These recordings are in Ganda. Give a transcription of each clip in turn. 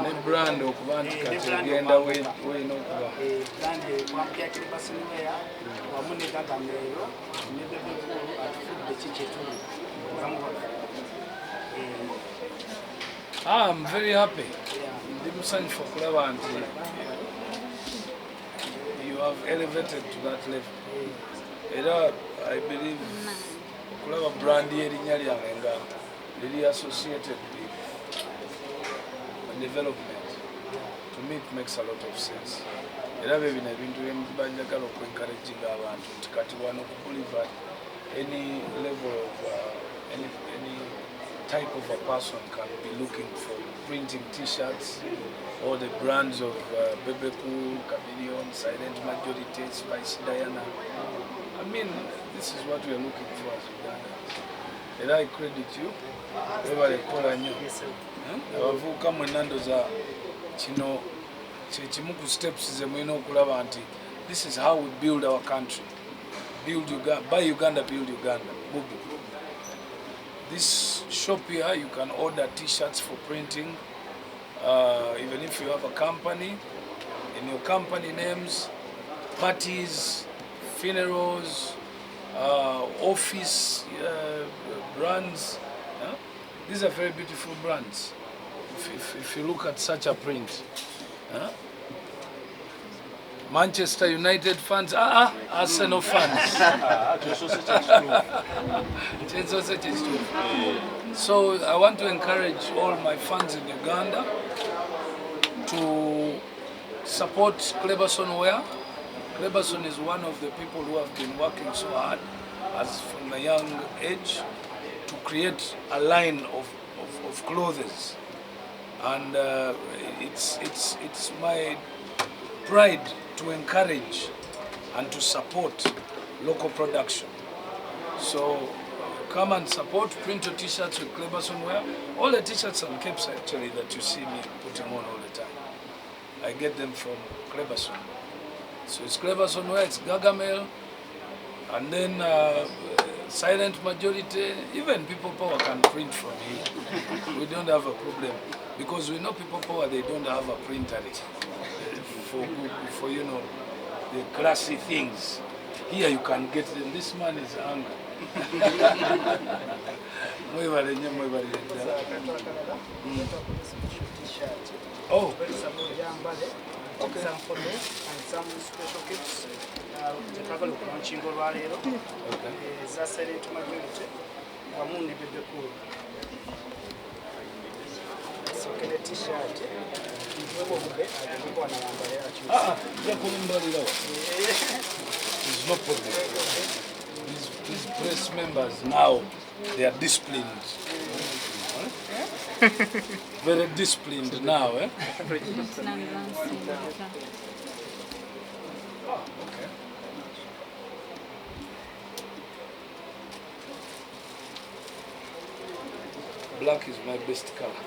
ne brand okuba nti kati egenda weyina okuba I'm very happy. Ndi musanyufu okulaba nti you have elevated to that level. Era I believe okulaba brand y'erinnya lyange nga liri associated with development, to me it makes a lot of sense. Era bino ebintu byenjagala okwencouraging abantu nti kati wano okubuliva any level of any type of a person can be looking for printing t-shirts, or the brands of Bebe Cool, Chameleon, Silent Majority, Spicy Diana. I mean, this is what we are looking for as Ugandans. And I credit you. Abavubuka mwenna ndoza kino kyekimu ku steps ze mulina okulaba nti this is how we build our country. Build Uganda, buy Uganda, build Uganda. Bubu. This shop here, you can order t-shirts for printing, even if you have a company, in your company names, parties, funerals, office brands. These are very beautiful brands. If you look at such a print. Manchester United fans, Arsenal fans. So I want to encourage all my fans in Uganda to support Cleberson Wear. Cleberson is one of the people who have been working so hard as from a young age to create a line of clothes, and it's my pride to encourage and to support local production. So come and support, print your t-shirts with Cleberson Wear. All the t-shirts and caps actually that you see me putting on all the time, I get them from Cleberson. So it's Cleberson Wear, it's Gargamel, and then Silent Majority. Even People Power can print from here. We don't have a problem because we know People Power, they don't have a printer for you know, the classy things. Here you can get them. This man is angry. Oh, okay. Some photos and some special gifts. There's no problem. These press members now, they are disciplined. Very disciplined now, eh? Oh, okay. Black is my best color.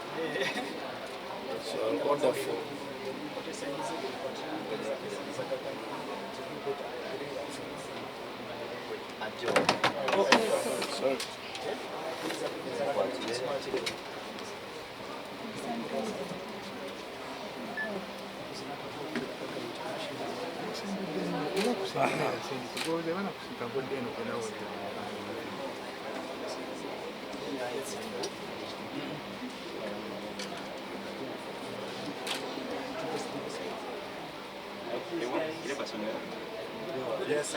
So I'll order for. Oh, sorry. Yes, I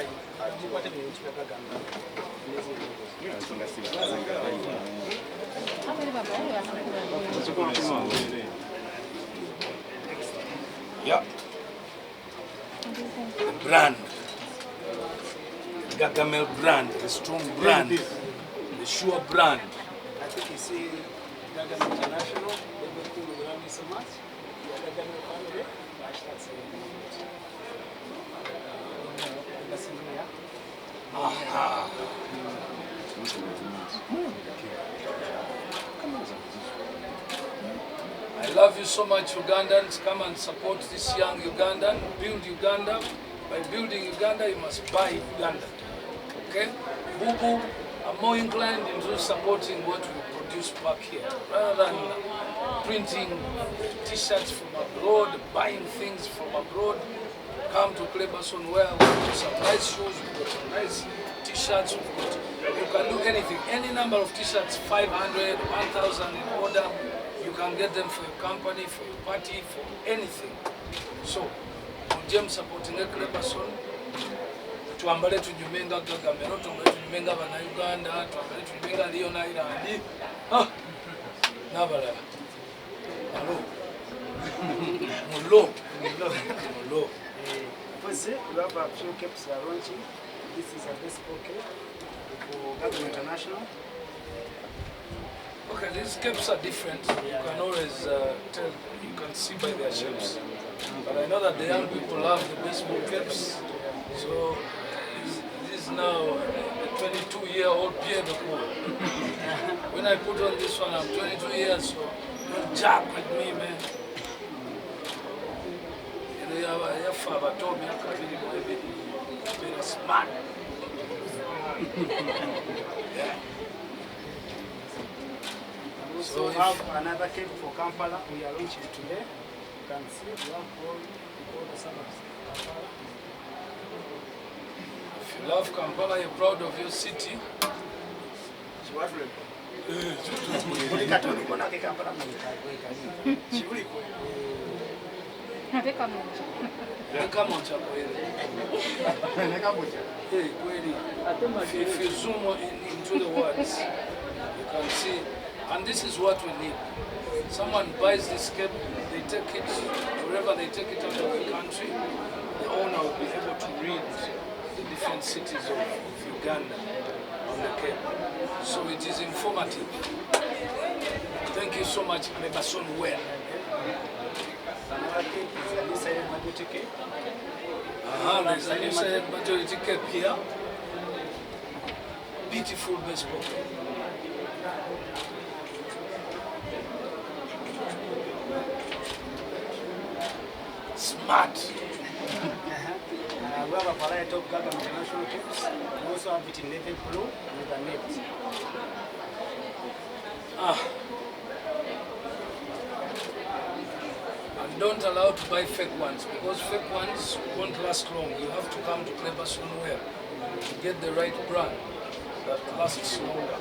yeah. The brand. Gargamel brand, the strong brand, the sure brand. I think you see Gargamel International, they will love you so much. Aha. I love you so much, Ugandans. Come and support this young Ugandan. Build Uganda. By building Uganda, you must buy Uganda. Okay? Bubu, I'm more inclined into supporting what we produce back here, rather than printing t-shirts from abroad, buying things from abroad. Come to Cleberson where we've got some nice shoes, we've got some nice t-shirts, you can do anything. Any number of t-shirts, 500, 1,000 in order, you can get them for your company, for your party, for anything. So, James supporting Cleberson, tuambale tunyumenga Gagamero, tuambale tunyumenga bana Uganda, tuambale tunyumenga Leon Island. Nabalala. Hello. Mulo. Mulo. First, we have a few caps we are launching. This is a baseball cap for Gagamero International. Okay, these caps are different. You can always tell, you can see by their shapes. But I know that the young people love the baseball caps. So this is now a 22-year-old Pierre de Cour. When I put on this one, I'm 22 years, so don't jack with me, man. Your father told me I could be smart. Yeah. So we have another cape for Kampala. We are launching today. You can see we have all the suburbs of Kampala. If you love Kampala, you're proud of your city. If you zoom into the words, you can see, and this is what we need. Someone buys this cape, they take it wherever they take it out of the country, the owner will be able to read the different cities of Uganda on the cape. So it is informative. Thank you so much, Cleberson Wear. Another cape is a decided majority cape. There's a decided majority cape here. Beautiful baseball. Smart. We have a variety of Gagamero International capes. We also have it in navy blue with a net. And don't allow to buy fake ones, because fake ones won't last long. You have to come to Cleberson Wear to get the right brand that lasts longer.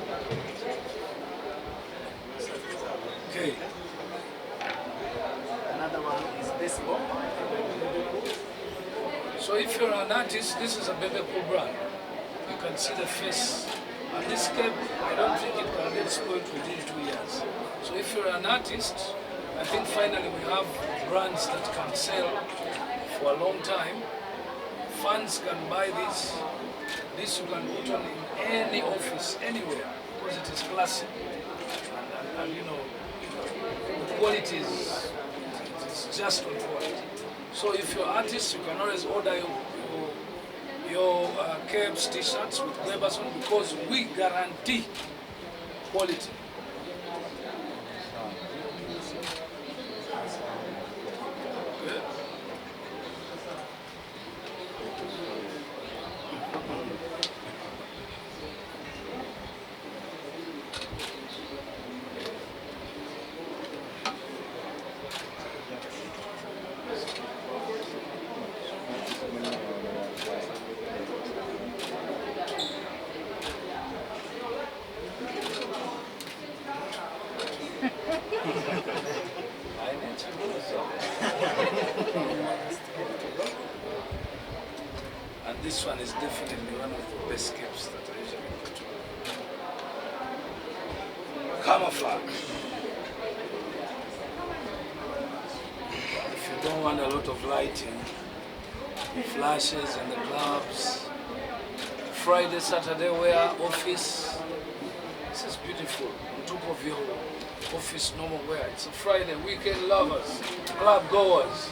Okay. Another one is baseball. So if you're an artist, this is a Bebe Cool brand. You can see the face. And this cape, I don't think it can get spoiled within 2 years. So if you're an artist, I think finally we have brands that can sell for a long time. Fans can buy this. This you can put on in any office, anywhere, because it is classic. And you know, the quality is just on point. So if you're artists, you can always order your capes, t-shirts with Cleberson, because we guarantee quality. Okay. And this one is definitely one of the best capes that I usually put on. Camouflage. If you don't want a lot of lighting, flashes in the clubs, Friday, Saturday wear, office, this is beautiful. On top of your office normal wear. It's a Friday, weekend lovers, club goers.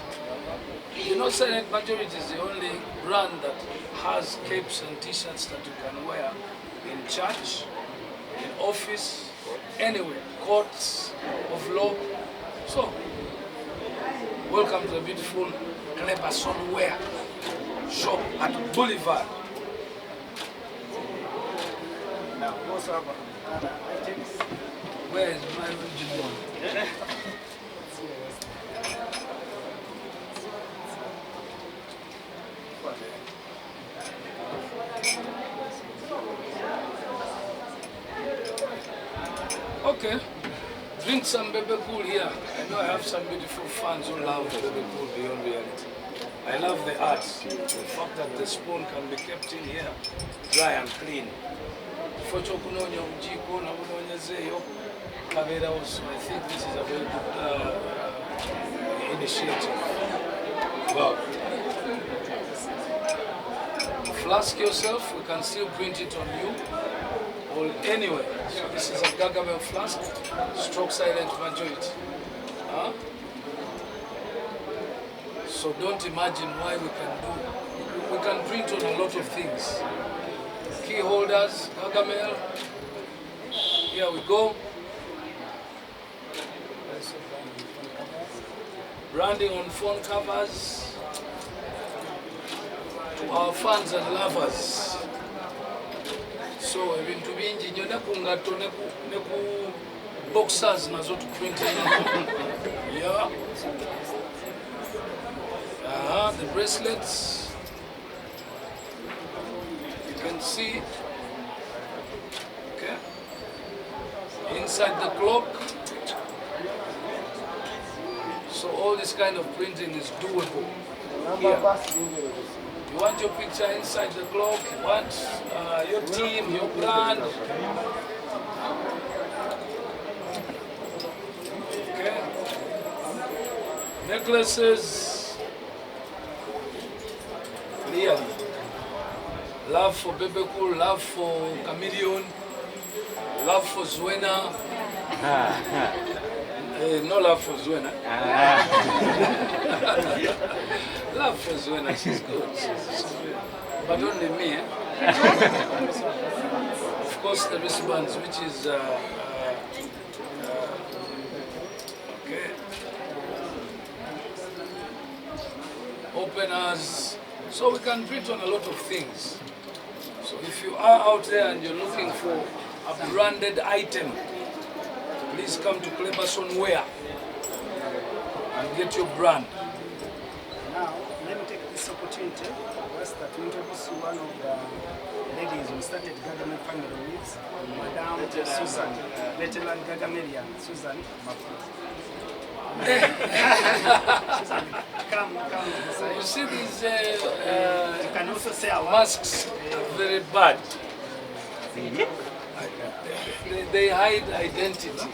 You know, Silent Majority is the only brand that has capes and t-shirts that you can wear in church, in office, anywhere, courts of law. So, welcome to the beautiful Cleberson Wear shop at Boulevard. Now, we also have other items. Where is my original? Okay, drink some Bebe Cool here. I know I have some beautiful fans who love Bebe Cool beyond reality. I love the art, the fact that the spoon can be kept in here, dry and clean. For chokunonya ujiko na bunonya zeyo kabera also. I think this is a very good initiative. Wow. Flask yourself, we can still print it on you. Or anyway, so this is a Gargamel flask, stroke Silent Majority. Huh? So don't imagine why we can print on a lot of things. Key holders, Gargamel. Here we go. Branding on phone covers. To our fans and lovers. So ebintu bingi nnyo ne ku ngatto ne ku boxers nazo tuprintinga. Yeah. The bracelets. You can see. Okay. Inside the clock. So all this kind of printing is doable. Here. You want your picture inside the clock, you want your team, your brand. Okay. Necklaces. Clearly. Love for Bebe Cool, love for Chameleon, love for Zwena. No love for Zwena. Love for Zwena, she's good. She's good. But only me. Of course, the wristbands, which is okay. Openers. So we can print on a lot of things. So if you are out there and you're looking for a branded item, please come to Cleberson Wear and get your brand. Now, let me take this opportunity to introduce one of the ladies who started Gargamel family with, Madame Susan, veteran Gargamelian, Susan Mafuta. Susan, come this side. You see these You can also say our masks are very bad. They hide identity.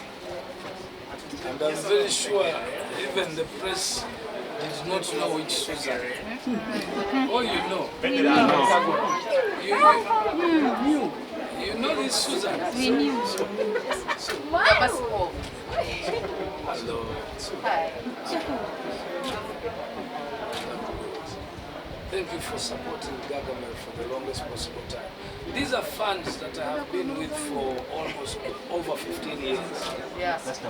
And I'm very sure even the press did not know which Susan. Oh, you know. You know this Susan? We knew. Hello. Hi. Thank you for supporting Gargamel for the longest possible time. These are fans that I have been with for almost over 15 years. Yes.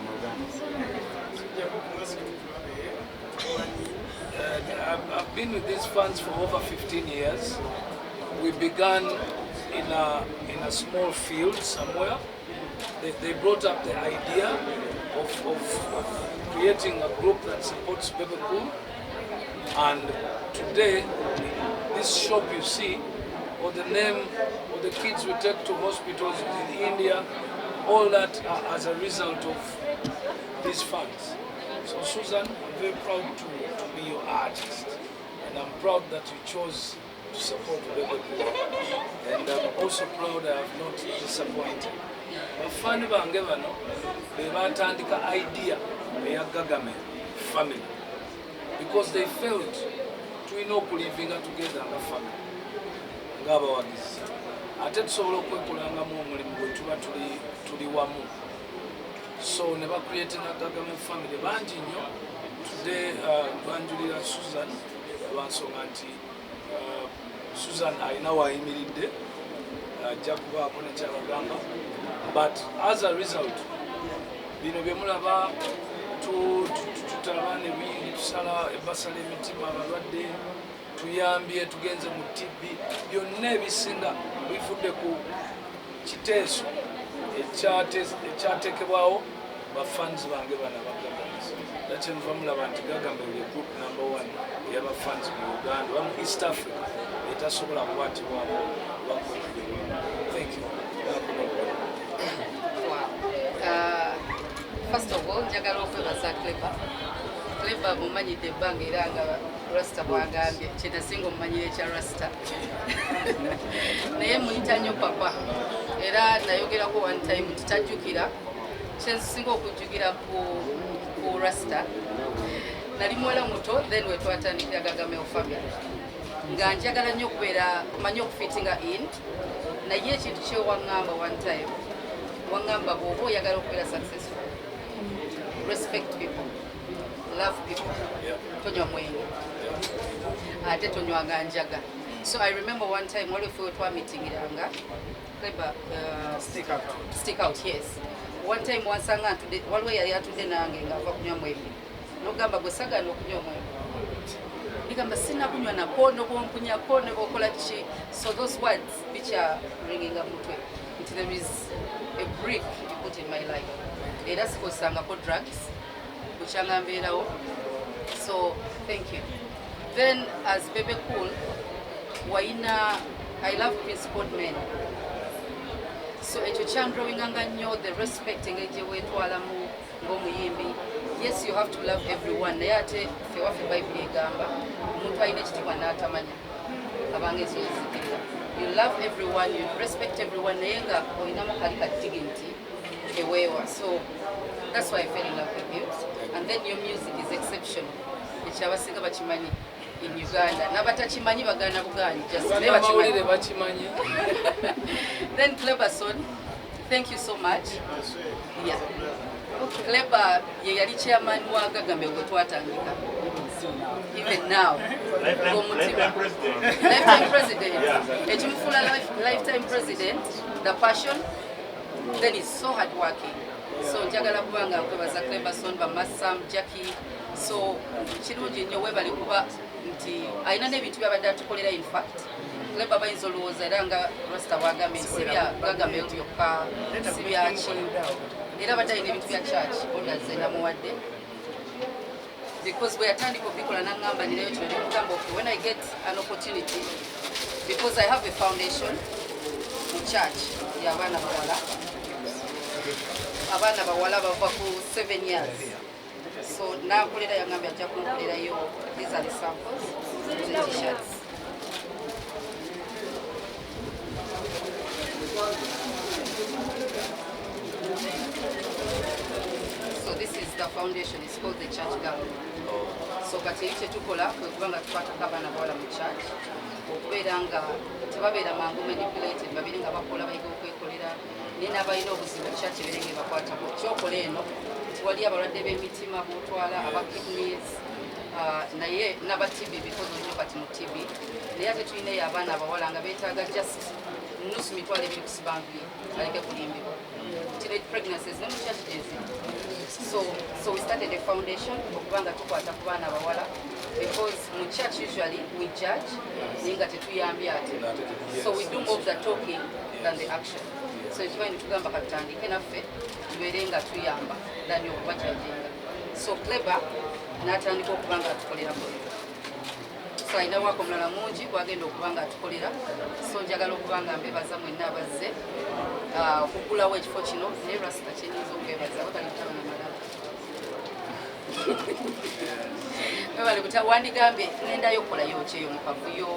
I've been with these fans for over 15 years. We began in a small field somewhere. They brought up the idea of creating a group that supports Bebe Cool. And today, this shop you see, or the name, or the kids we take to hospitals in India, all that are as a result of these funds. So Susan, I'm very proud to be your artist. And I'm proud that you chose to support Bebe Cool. And I'm also proud I have not disappointed. Bafani bange bano bebatandika idea eya Gargamel family because they felt tulina okulivinga together nga family ng'abawagizi ate tusobola okwekulangamu omulimu bwe tuba tuli wamu. so ne creating a Kagame family bangi nnyo. Today twanjulira Susan lwansonga nti Susan alina wayimiridde ajja kubaako nekyabagamba, but as a result bino byemulaba tutalaba ne bingi tusala ebasala emitima abalwadde tuyambye tugenze mu TB byonna ebisinga bifudde ku kiteeso ekyateekebwawo bafanzi bange bana bagagamiza dakyenva mulaba nti Gagambe ye group number 1 eyabafanzi mu Uganda wamu East Africa etasobola kukwatibwako bakubirirwa. Thank you. First of all, njagala okwebaza Clever mumanyidde ebbanga era nga Rasta bwagambye kyenasinga omumanyire ekya Rasta naye muyita nnyo papa era nayogerako one time titajjukira kyensinga okujjukira ku Rasta nali muwala muto then wetwatandikira Gagameo family nga njagala nnyo okubeera manyi okufitinga in naye ekintu kyewaŋŋamba one time waŋŋamba bw'oba oyagala okubeera successful respect people, love people, tonywa mwenge ate tonywanga njaga. So I remember one time waliwo ffe wetwamitingiranga Clever stick out, yes. One time wansanga ntudde waliwo yali atudde nange ng'ava kunywa mwenge n'ogamba gwe sagana okunywa mwenge ndigamba sinakunywa nako nobwompunyako ne bwokola ki. So those words bikya ringinga mutwe nti there is a brick you put in my life era sikozesangako drugs bukyanga mbeerawo. So thank you. Then as Bebe Cool waina I love principled men, so ekyo kyandrowinganga nnyo the respect engeri gye weetwalamu ng'omuyimbi. Yes, you have to love everyone naye ate ffe waffe Bible egamba omuntu alina ekitiibwa n'atamanya abanga ekyezikirira. You love everyone, you respect everyone naye nga olinamu kali ka dignity eweewa. So that's why I fell in love with you. And then your music is exceptional. Ekyabasinga bakimanyi in Uganda. N'abatakimanyi bagana buganyi. Just bakimanyi. Then Clever son, thank you so much. Yeah. Clever ye yali chairman wa Gagambe gwe twatandika. Even now. Lifetime president. Lifetime president. Ekimufula lifetime president, the passion, then it's so hard working. So njagala kubanga nkwebaza Clever son Bamasam Jackie. So kirungi nnyo webali kuba nti alina n'ebintu byabadde atukolera. In fact Clever bayinza olowooza era nga Rasta bwagambye sibya Gagambe byokka sibyaki era badde alina ebintu bya church onaze namuwadde because bwe yatandika okubikola n'aŋŋamba nirayo kino nekugamba when I get an opportunity because I have a foundation mu church y'abaana bawala. Abaana bawala bava ku 7 years. So nakolera yangambye ajja kunkolerayo. These are the samples, the t-shirts. So this is the foundation, it's called the church gown. So kati ekyo tukola kwe kubanga tukwatako abaana bawala mu church okubeera nga tebabeera mangu manipulated, babeere nga bakola bayiga okwekolera naye n'abalina obuzibu church ebeere nga ebakwatako. Kyokola eno nti wali abalwadde b'emitima b'otwala aba kidneys naye n'aba TB because olinyo kati mu TB naye ate tulinayo abaana abawala nga beetaaga just nusu mitwalo ebiri kusibanvi aleke kulimbibwa teenage pregnancies ne mu church gyezi. So we started a foundation okubanga tukwata ku baana abawala because mu church usually we judge naye nga tetuyambye ate. So we do more of the talking than the action. So ekimanyi tugamba katutandike naffe tubeere nga tuyamba dani okuba kyajenga. So Clever n'atandika okuba nga atukolerako. So alina wako mulala mungi gwagenda okuba nga atukolera. So njagala okuba nga mbebaza mwenna abazze okugulawo ekifo kino naye Rasta kyenyinza okwebaza webali kutabana malala. Webali wandigambye ŋŋendayo okukolayo kyeyo mu kavuyo,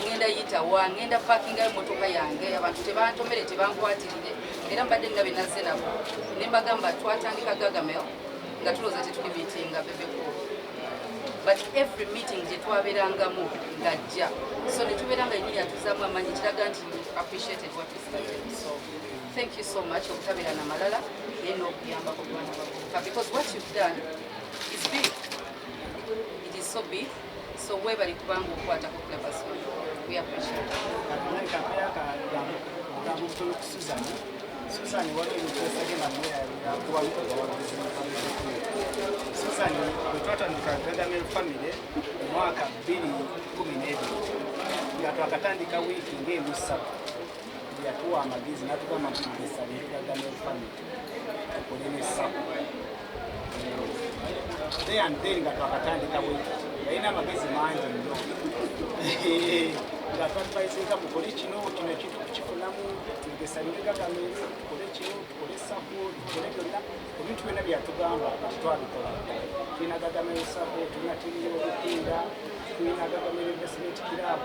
ŋŋenda yitawa, ŋŋenda pakingayo motoka yange, abantu tebantomere tebankwatirire era mbadde nga binazze nabo ne mbagamba twatandika Gagameo nga tulowooza tetulimitinga Bebe Cool. But every meeting gye twabeerangamu ng'ajja so ne tubeera nga ennyo yatuzaamu amaanyi kiraga nti you appreciated what we started. So thank you so much okutabira na malala naye n'okuyambako ku baana bavubuka because what you've done is big. It is so big. So webali kubanga okwatako Clever Son. We appreciate it. Susan, what are you doing again? Susan, we taught on the Gagamel family, mwaka 2017. Yatwakatandika wiki ng'emu 7. Yatuwa amagizi natuka amapingisa Gagamel family. Tukolene 7. There and then yatwakatandika wiki. Yayina amagezi mangi nnyo. Ngatwatwaisinga mukole kino ekintu kukifunamu tugesalire Gagamel tukole kino tukole sapo tukole byonna ebintu byonna byatugamba twabikola. Tulina Gagamel sapo tulina tiimu y'obupiira tulina Gagamel investment club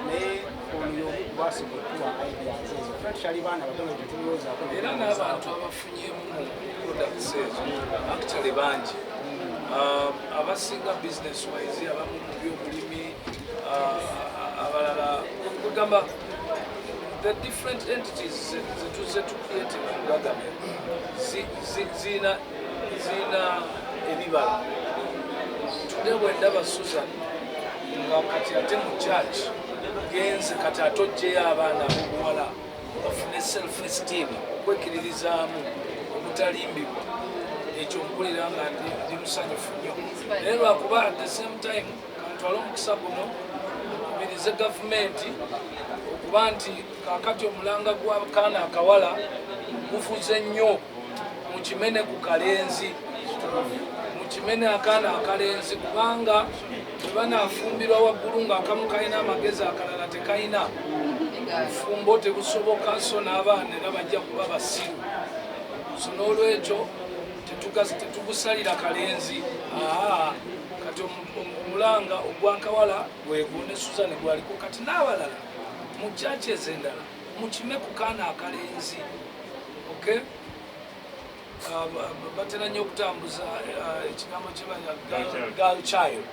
naye ono y'obwasobola ideas ezo ffe tukyali baana batono tetulowoozaako era n'abantu abafunyemu mu products ezo actually bangi abasinga business wise abamu mu byobulimi abalala kugamba the different entities zetuze tucreate mu Gagamel zina ebibala tudde bwendaba Susan nga kati ate mu church genze kati atojjeyo abaana abobuwala bafune self esteem okwekiririzaamu obutalimbibwa ekyo mpulira nga ndi musanyufu nnyo naye lwakuba at the same time kantwala omukisa guno kubirize gavumenti okuba nti kakati omulanga gw'akaana akawala gufuze nnyo mukimene ku kalenzi mukimene akaana akalenzi kubanga bwe banaafumbirwa waggulu ng'akamu kalina amagezi akalala tekalina bufumbo tebusoboka so n'abaana era bajja kuba basiru so n'olwekyo tetugusalira kalenzi kati omulanga ogwakawala gwegwo ne Susan gwaliko kati n'abalala mu chachi ez'endala mukime ku kaana akalenzi okay batera nnyo okutambuza ekigambo kyebanya girl child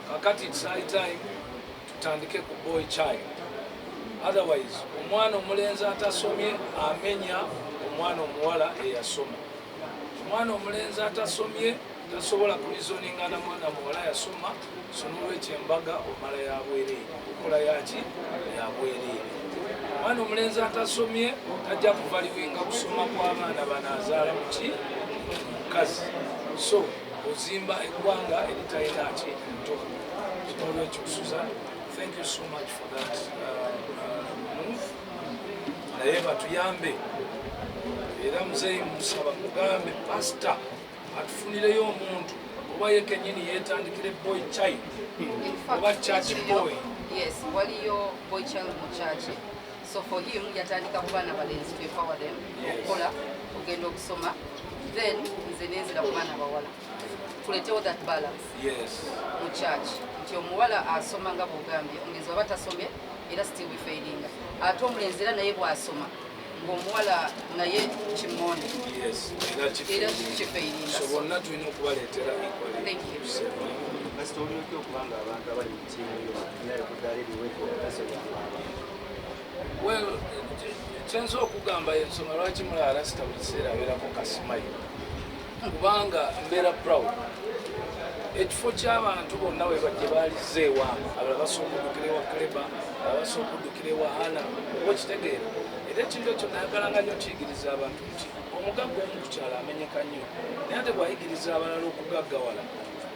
kakati it's high time tutandike ku boy child otherwise omwana omulenzi atasomye amenya omwana omuwala eyasoma omwana omulenzi atasomye tasobola kulizoningana mwana muwala yasoma so n'olwekyo embaga omala yabwereere okola yaki yabwereere omwana omulenzi atasomye tajja kuvaliwinga kusoma kw'abaana banaazaala muki mukazi so ozimba eggwanga eritalina ki nto n'olwekyo Susan thank you so much for that move naye batuyambe era muzeeyi musaba mugambe pastor atufunireyo omuntu oba ye kennyini yeetandikire boy child oba church boy. Yes, waliyo boy child mu church. So for him yatandika ku baana balenzi to empower them okukola ogenda okusoma then nze nenzira ku baana bawala tuletewo that balance mu church nti omuwala asoma nga bwogambye omulenzi waba tasomye era still we failing ate omulenzi era naye bw'asoma ng'omuwala naye kimonde era kifailinga so bonna tulina okubaleetera thank you kasita olyoke okubanga abantu abali mu ttiimu yo naye okuddala ebiweko tasobola well kyenza okugamba ensonga lwaki mulala rasita buli kiseera abeerako kasimayo kubanga mbeera proud ekifo ky'abantu bonna we bajje baalizeewa abalala basooka oddukira ewa Clever abalala basooka oddukira ewa Hana oba okitegeera era ekintu ekyo nayagalanga nnyo kiyigiriza abantu nti omugagga omu ku kyalo amenyeka nnyo naye ate bw'ayigiriza abalala okugaggawala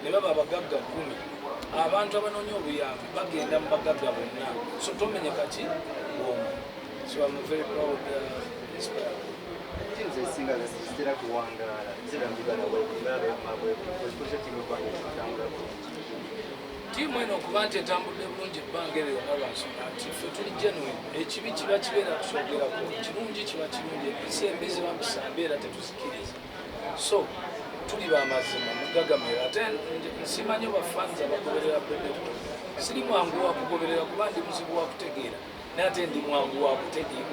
ne baba abagagga 10 abantu abanoonya obuyambi bagenda mu bagagga bonna so tomenyeka ki omu so I'm very proud inspired. Timu zesinga zitera kuwangaala zirambigana bwekukoze timu kwange kutambula tiimu eno okuba nti etambudde bulungi ebbanga eryo lyonna lwansonga nti ffe tuli genuine ekibi kiba kibeera tusoogerako kirungi kiba kirungi empisa embi ziba mpisambi era tetuzikiriza so tuli bamazima mu Gagamel ate nsimanyi bafanzi abagoberera Bebeko siri mwangu wakugoberera kuba ndi muzibu wakutegeera naye ate ndi mwangu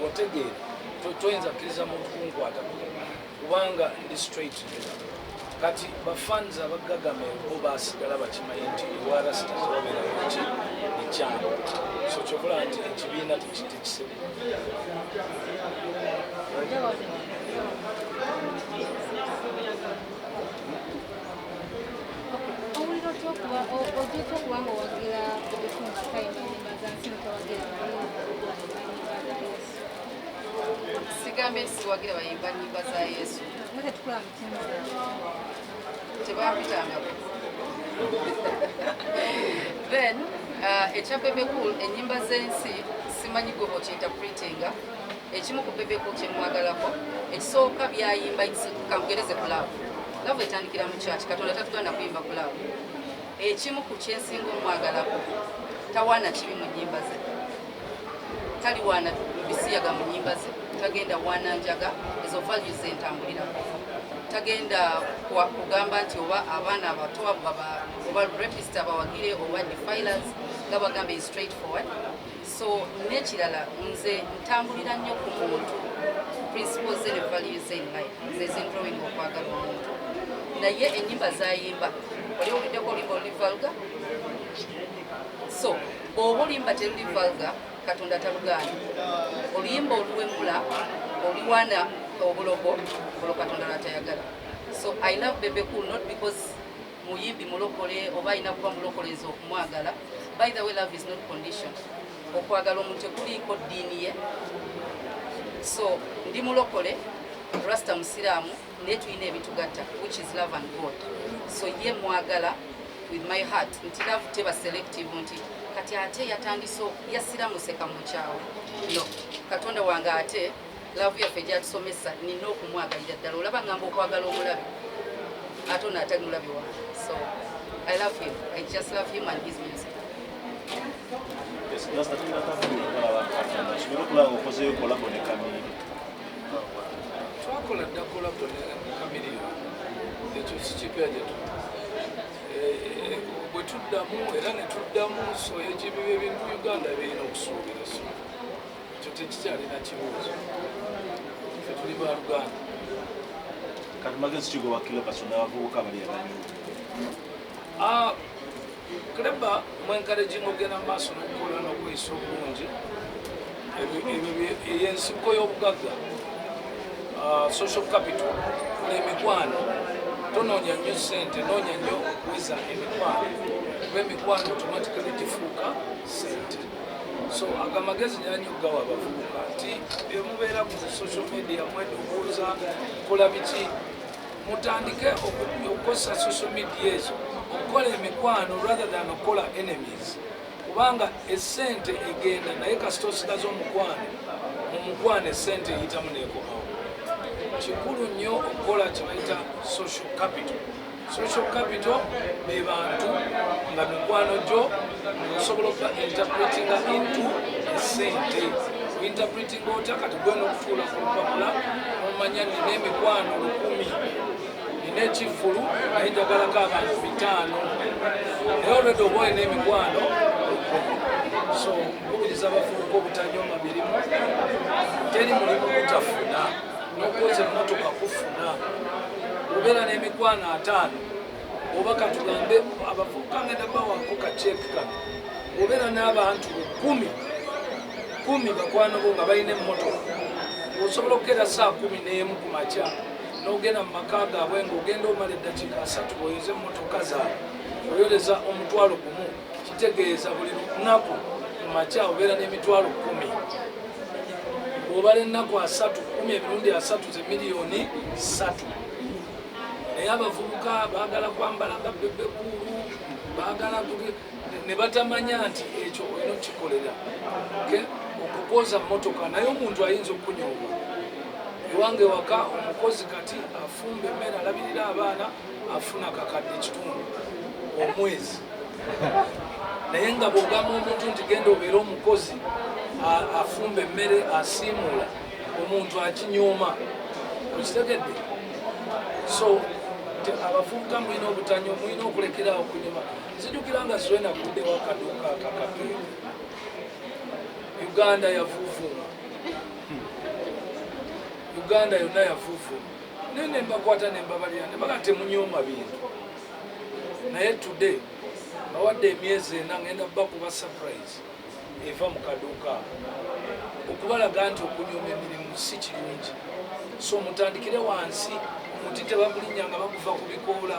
wategeera toyinza kkiriza muntu kunkwata kubanga ndi straight kati bafanzi abagagame bo basigala bakimanyi nti ewa rasita zibabeera ki ekyangu so kyokola nti ekibiina tekisebe okubanga owagira ebifunga kayima enyimba za nsi ntowagira sigambe siwagira bayimba nyimba za Yesu mute tukula mutimu tebampitangako then ekya Bebe Cool enyimba z'ensi simanyi gwe bw'okyinterpretinga ekimu ku Bebe Cool kyemwagalako ekisooka byayimba kamugereze ku laavu laavu etandikira mu church Katonda tatuganda kuyimba ku laavu ekimu ku kyensinga omwagalako tawaana kibi mu nnyimba ze taliwaana bisiyaga mu nnyimba ze tagenda wananjaga ezo values zentambulirako tagenda kugamba nti oba abaana abato oba rapist abawagire oba defilers nga bagamba is straightforward so nekirala nze ntambulira nnyo ku muntu principles ze ne values ze in life nze zindrowing okwagala omuntu naye ennyimba zayimba wali owuliddeko olimba oli vulgar so oba olimba teruli vulgar Katonda talugaana oluyimba oluwemula oluwaana obulogo olwo Katonda lwatayagala so I love Bebe Cool not because muyimbi mulokole oba ayina kuba mulokolezi okumwagala by the way love is not condition okwagala omuntu ekuliiko ddiini ye so ndi mulokole rasta musiraamu naye tulina ebitugatta which is love and God so ye mwagala with my heart nti love teba selective nti kati ate yatandise yasiramuseka mu kyawe no Katonda wange ate love yaffe gyatusomesa nina okumwagalira ddala olaba ngamba okwagala omulabe ate ono atali mulabe wange so I love him I just love him and his music twakola dda kolabo ne Kamilio ekyo sikipya gyetu bwe tuddamu era ne tuddamu so ekibiba ebintu Uganda birina okusuubira so ekyo tekikyalina kibuuzo ffe tuli ba Luganda kati magezi kigo bakilo basona abavubuka bali abanyu Kleba mwencouraging ogenda maaso n'okukola n'okweyisa obulungi ey'ensigo y'obugagga social capital n'emikwano tonoonya nnyo ssente noonya nnyo okuweza emikwano kuba emikwano automatically gifuuka ssente so agamagezi nyanyi okugawa abavubuka nti emubeera ku social media mwedubuuza mukola biki mutandike okukozesa social media ezo okukola emikwano rather than okukola enemies kubanga essente egenda naye kasita osigaza omukwano mu mukwano essente eyitamu neekomawo kikulu nnyo okukola kyebayita social capital be bantu nga mikwano gyo osobola okuba interpretinga into essente interpreting otya kati gwena okutuula ku lupapula nomanya nina emikwano 100 nina ekivulu naye njagalako abantu 5 naye olwedde oba olina emikwano 10 so nkubiriza abavubuka obutanyoma mirimu teri mulimu gutafuna n'okuweza emmotoka kufuna obeera n'emikwano 5 oba katugambe abavubuka ngenda bawako kaceeki kano obeera n'abantu 10 bakwano bo nga balina emmotoka osobola okukeera saa 11 ku makya n'ogenda mu maka gaabwe ng'ogenda omala eddakiika 3 oyoza emmotoka zaabwe oyoleza omutwalo 1 kitegeeza buli lunaku mu makya obeera n'emitwalo 10 bw'obala ennaku 3 10 emirundi 3 ze miliyoni 3 naye abavubuka baagala kwambala nga Bebe Cool baagala ne batamanya nti ekyo olina okikolera okukooza mmotoka naye omuntu ayinza okunyooba ewange waka omukozi kati afumba emmere alabirira abaana afuna kakadde kitundu omwezi naye nga bw'ogamba omuntu nti genda obeera omukozi afumba emmere asiimuula omuntu akinyooma okitegedde so abavubuka mulina obutanyo mulina okulekeraawo okunyuma nzijukira nga Zwena kuddewo akaduuka akakapeera Uganda yavuuvuma Uganda yonna yavuuvuma nene mbakwata nembabalira nebaga temunyooma bintu naye today bawadde emyezi 4 ngenda bakuba surprise eva mu kaduuka okubalaga nti okunyooma emirimu si kirungi so mutandikire wansi omuti tebagulinnya nga baguva ku bikoola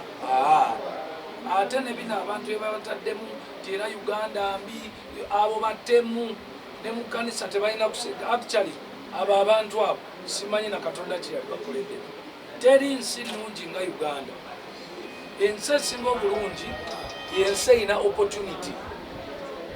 ate ne bino abantu bebataddemu ti era Uganda mbi abo battemu ne mu kkanisa tebalina kusega actually abo abantu abo simanyi na Katonda kye yali bakoledde teri nsi nnungi nga Uganda ensi esinga obulungi yensi erina opportunity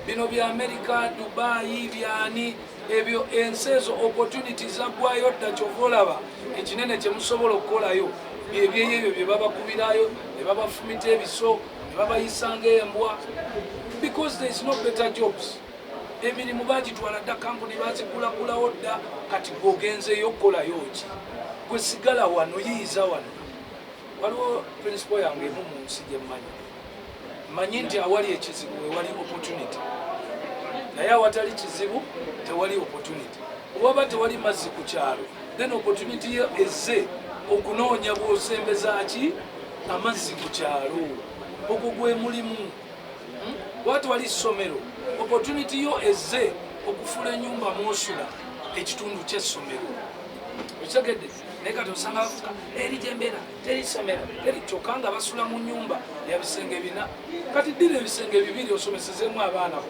bino bya America Dubai byani ebyo ensi ezo opportunity zaggwayo dda kyova olaba ekinene kye musobola okukolayo byebyeyo bye babakubirayo ne babafumita ebiso ne babayisanga embwa because there is no better jobs emirimu bagitwala dda kampuni bazikulakulawo dda kati gwogenzeyo okukolayo ki gwe sigala wano yiyiza wano waliwo principle yange emu mu nsi gye mmanyi nti awali ekizibu wewali opportunity naye awatali kizibu tewali opportunity obaba tewali mazzi ku kyalo then opportunity yo ezze okunoonya bw'osembezaki amazzi ku kyalo ogwo gwe mulimu watu wali ssomero opportunity yo ezze okufula ennyumba mwosula ekitundu ky'essomero okitegedde naye kati osanga bavuga eri gyembeera teri ssomero teri kyokka nga basula mu nnyumba ya bisenge 4 kati ddira ebisenge 2 osomesezemu abaana 10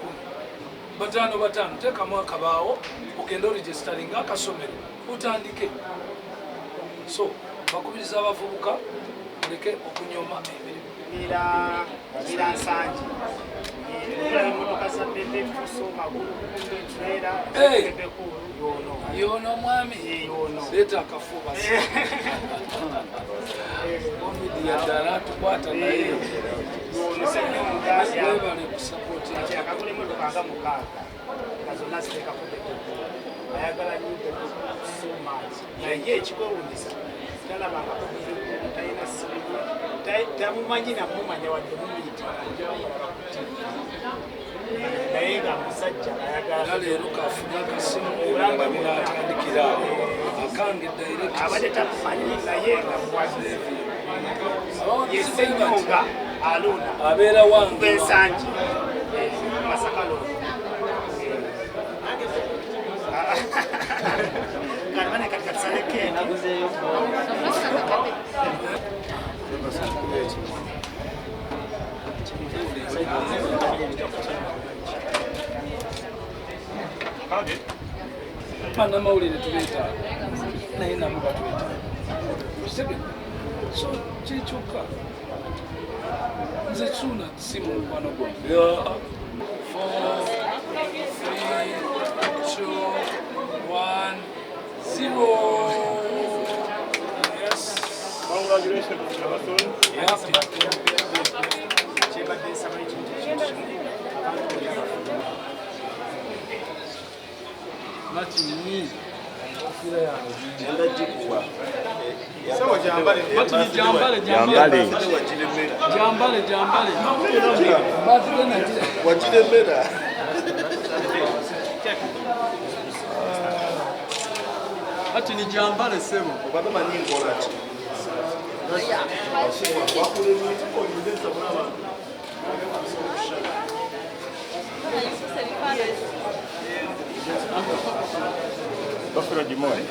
bataano teekamu akabaawo ogenda oregisteringa akasomero otandike so bakubiriza abavubuka muleke okunyooma emirimu ira nsangi emotoka za pepe fuso magulu pepe yono mwami leeta akafuba omidi yaddala tukwata naye webale kusapooti akagula emotoka nga 6 nga zonna ziteekako pepe ayagala nyingi so much naye ekikwewuunyisa talabangako talina sirimu tamumanyi namumanya wadde mumuyita naye nga musajja ayagala leero kafuna akasimu olanga binatandikira akange abadde tamumanyi naye nga muwaze yesenyoga aluna abeera wange ensangi masakalo kalibane katikasaleke naguzeyo Mana mawulire tuleeta naye nabo batweta okitegeera so kyekyokka nze suuna simu mukwano gwange 4 3 2 1 0 yes Congratulations, Mr. Masoon. Ati ni jambale sebo. Obadama nyingi olachi. Bafura Jimoni.